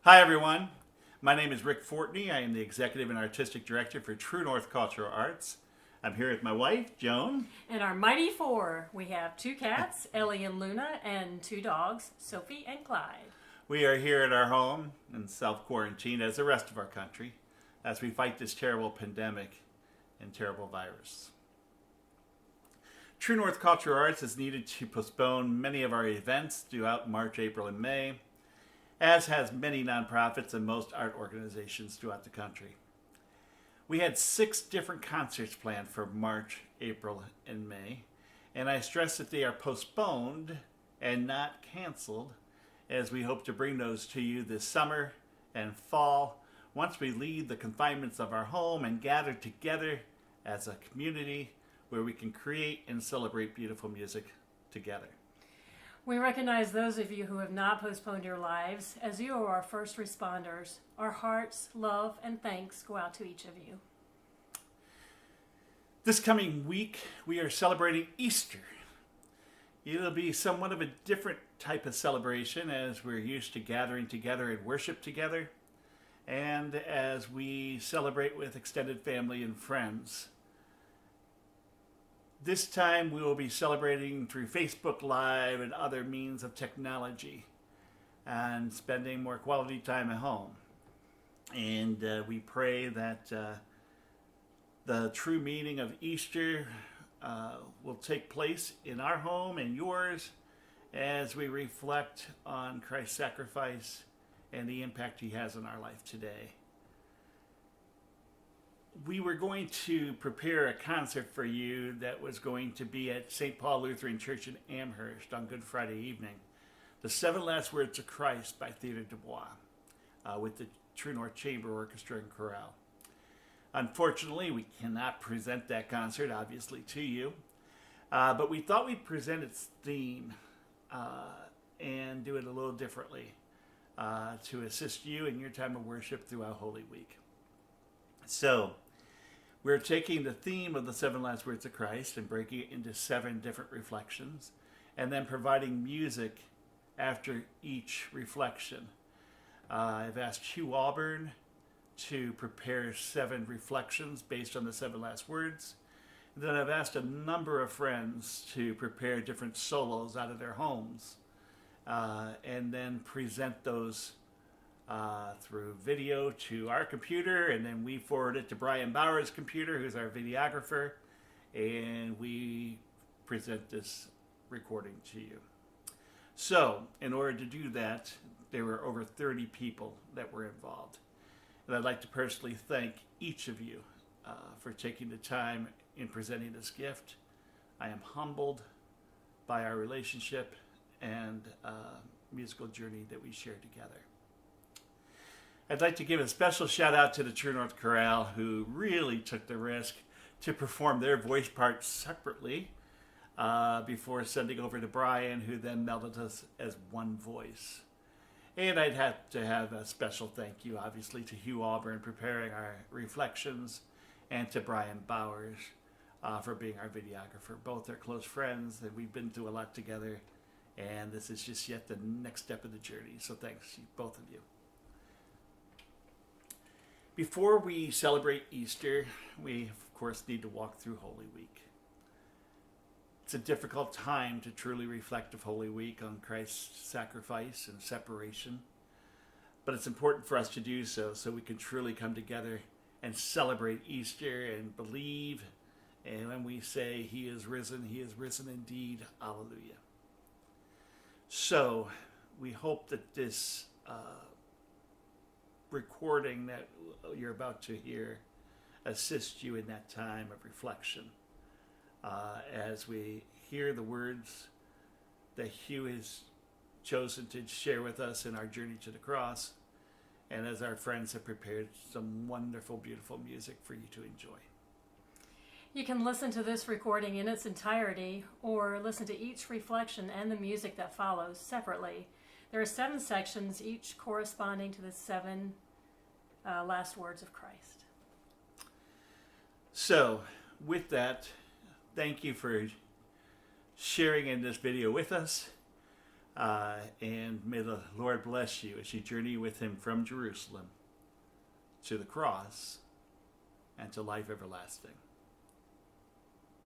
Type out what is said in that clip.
Hi, everyone. My name is Rick Fortney. I am the Executive and Artistic Director for TrueNorth Cultural Arts. I'm here with my wife, Joan. And our mighty four, we have two cats, Ellie and Luna, and two dogs, Sophie and Clyde. We are here at our home in self-quarantine as the rest of our country as we fight this terrible pandemic and terrible virus. True North Cultural Arts has needed to postpone many of our events throughout March, April, and May, as has many nonprofits and most art organizations throughout the country. We had 6 different concerts planned for March, April, and May, and I stress that they are postponed and not canceled, as we hope to bring those to you this summer and fall once we leave the confinements of our home and gather together as a community where we can create and celebrate beautiful music together. We recognize those of you who have not postponed your lives, as you are our first responders. Our hearts, love, and thanks go out to each of you. This coming week, we are celebrating Easter. It'll be somewhat of a different type of celebration as we're used to gathering together and worship together, and as we celebrate with extended family and friends. This time we will be celebrating through Facebook Live and other means of technology and spending more quality time at home. And we pray that the true meaning of Easter will take place in our home and yours as we reflect on Christ's sacrifice and the impact he has on our life today. We were going to prepare a concert for you that was going to be at St. Paul Lutheran Church in Amherst on Good Friday evening. The 7 Last Words of Christ by Theatre du Bois with the True North Chamber Orchestra and Chorale. Unfortunately, we cannot present that concert, obviously, to you. But we thought we'd present its theme and do it a little differently to assist you in your time of worship throughout Holy Week. So, we're taking the theme of the 7 Last Words of Christ and breaking it into 7 different reflections, and then providing music after each reflection. I've asked Hugh Auburn to prepare 7 reflections based on the 7 last words. And then I've asked a number of friends to prepare different solos out of their homes, and then present those through video to our computer, and then we forward it to Brian Bauer's computer, who's our videographer, and we present this recording to you. So, in order to do that, there were over 30 people that were involved. And I'd like to personally thank each of you for taking the time in presenting this gift. I am humbled by our relationship and musical journey that we share together. I'd like to give a special shout out to the True North Chorale, who really took the risk to perform their voice parts separately before sending over to Brian, who then melded us as one voice. And I'd have to have a special thank you, obviously, to Hugh Auburn preparing our reflections, and to Brian Bowers for being our videographer. Both are close friends, and we've been through a lot together, and this is just yet the next step of the journey. So thanks, both of you. Before we celebrate Easter, we, of course, need to walk through Holy Week. It's a difficult time to truly reflect of Holy Week on Christ's sacrifice and separation, but it's important for us to do so we can truly come together and celebrate Easter and believe, and when we say he is risen indeed, hallelujah. So, we hope that this recording that you're about to hear assists you in that time of reflection as we hear the words that Hugh has chosen to share with us in our journey to the cross, and as our friends have prepared some wonderful, beautiful music for you to enjoy. You can listen to this recording in its entirety, or listen to each reflection and the music that follows separately. There are 7 sections, each corresponding to the 7 last words of Christ. So, with that, thank you for sharing in this video with us. And may the Lord bless you as you journey with him from Jerusalem to the cross and to life everlasting.